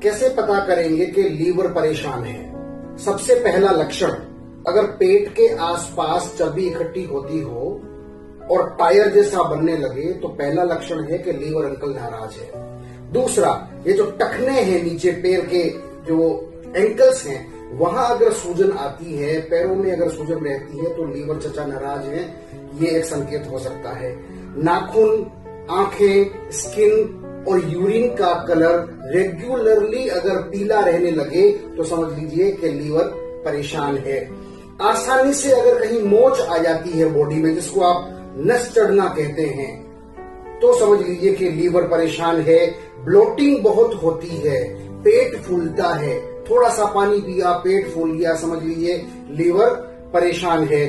कैसे पता करेंगे कि लीवर परेशान है? सबसे पहला लक्षण, अगर पेट के आसपास चर्बी इकट्ठी होती हो और टायर जैसा बनने लगे तो पहला लक्षण है कि लीवर अंकल नाराज है। दूसरा, ये जो टखने हैं नीचे पैर के जो एंकल्स हैं वहां अगर सूजन आती है, पैरों में अगर सूजन रहती है तो लीवर चचा नाराज है, ये एक संकेत हो सकता है। नाखून, आंखें, स्किन और यूरिन का कलर रेगुलरली अगर पीला रहने लगे तो समझ लीजिए कि लीवर परेशान है। आसानी से अगर कहीं मोच आ जाती है बॉडी में, जिसको आप नस चढ़ना कहते हैं, तो समझ लीजिए कि लीवर परेशान है। ब्लोटिंग बहुत होती है, पेट फूलता है, थोड़ा सा पानी पिया पेट फूल गया, समझ लीजिए लीवर परेशान है।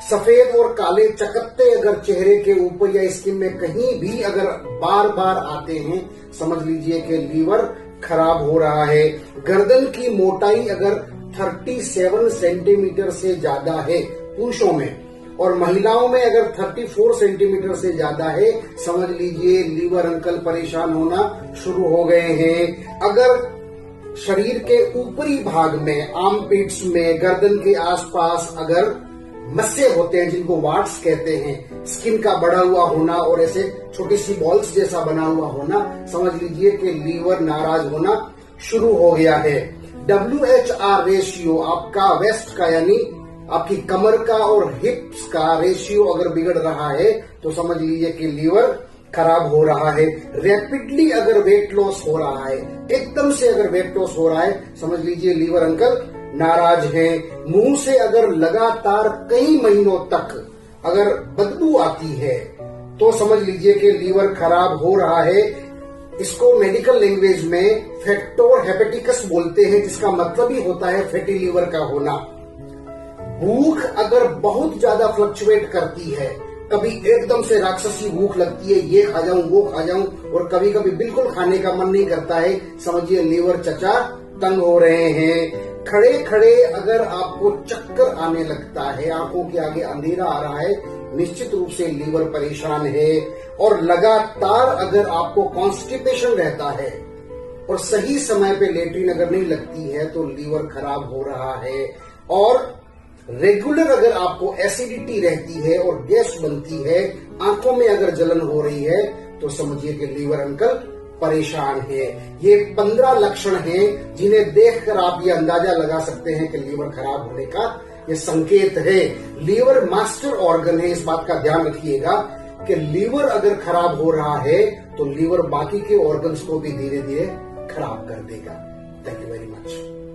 सफेद और काले चकत्ते अगर चेहरे के ऊपर या स्किन में कहीं भी अगर बार बार आते हैं, समझ लीजिए कि लीवर खराब हो रहा है। गर्दन की मोटाई अगर 37 सेंटीमीटर से ज्यादा है पुरुषों में, और महिलाओं में अगर 34 सेंटीमीटर से ज्यादा है, समझ लीजिए लीवर अंकल परेशान होना शुरू हो गए हैं। अगर शरीर के ऊपरी भाग में, आर्मपिट्स में, गर्दन के आसपास अगर मस्से होते हैं जिनको वार्ट्स कहते हैं, स्किन का बढ़ा हुआ होना और ऐसे छोटी सी बॉल्स जैसा बना हुआ होना, समझ लीजिए कि लीवर नाराज होना शुरू हो गया है। WHR रेशियो आपका वेस्ट का यानी आपकी कमर का और हिप्स का रेशियो अगर बिगड़ रहा है तो समझ लीजिए कि लीवर खराब हो रहा है। रैपिडली अगर वेट लॉस हो रहा है, एकदम से अगर वेट लॉस हो रहा है, समझ लीजिए लीवर अंकल नाराज हैं। मुंह से अगर लगातार कई महीनों तक अगर बदबू आती है तो समझ लीजिए कि लीवर खराब हो रहा है। इसको मेडिकल लैंग्वेज में फैक्टोर हेपेटिकस बोलते हैं, जिसका मतलब ही होता है फैटी लीवर का होना। भूख अगर बहुत ज्यादा फ्लक्चुएट करती है, कभी एकदम से राक्षसी भूख लगती है, ये खा जाऊं वो खा जाऊं, और कभी कभी बिल्कुल खाने का मन नहीं करता है, समझिए लीवर चचा तंग हो रहे हैं। खड़े खड़े अगर आपको चक्कर आने लगता है, आंखों के आगे अंधेरा आ रहा है, निश्चित रूप से लीवर परेशान है। और लगातार अगर आपको कॉन्स्टिपेशन रहता है और सही समय पे लेट्रिन अगर नहीं लगती है तो लीवर खराब हो रहा है। और रेगुलर अगर आपको एसिडिटी रहती है और गैस बनती है, आंखों में अगर जलन हो रही है, तो समझिए कि लीवर अंकल परेशान है। ये 15 लक्षण हैं जिन्हें देखकर आप ये अंदाजा लगा सकते हैं कि लीवर खराब होने का ये संकेत है। लीवर मास्टर ऑर्गन है, इस बात का ध्यान रखिएगा कि लीवर अगर खराब हो रहा है तो लीवर बाकी के ऑर्गन्स को भी धीरे धीरे खराब कर देगा। Thank you very much.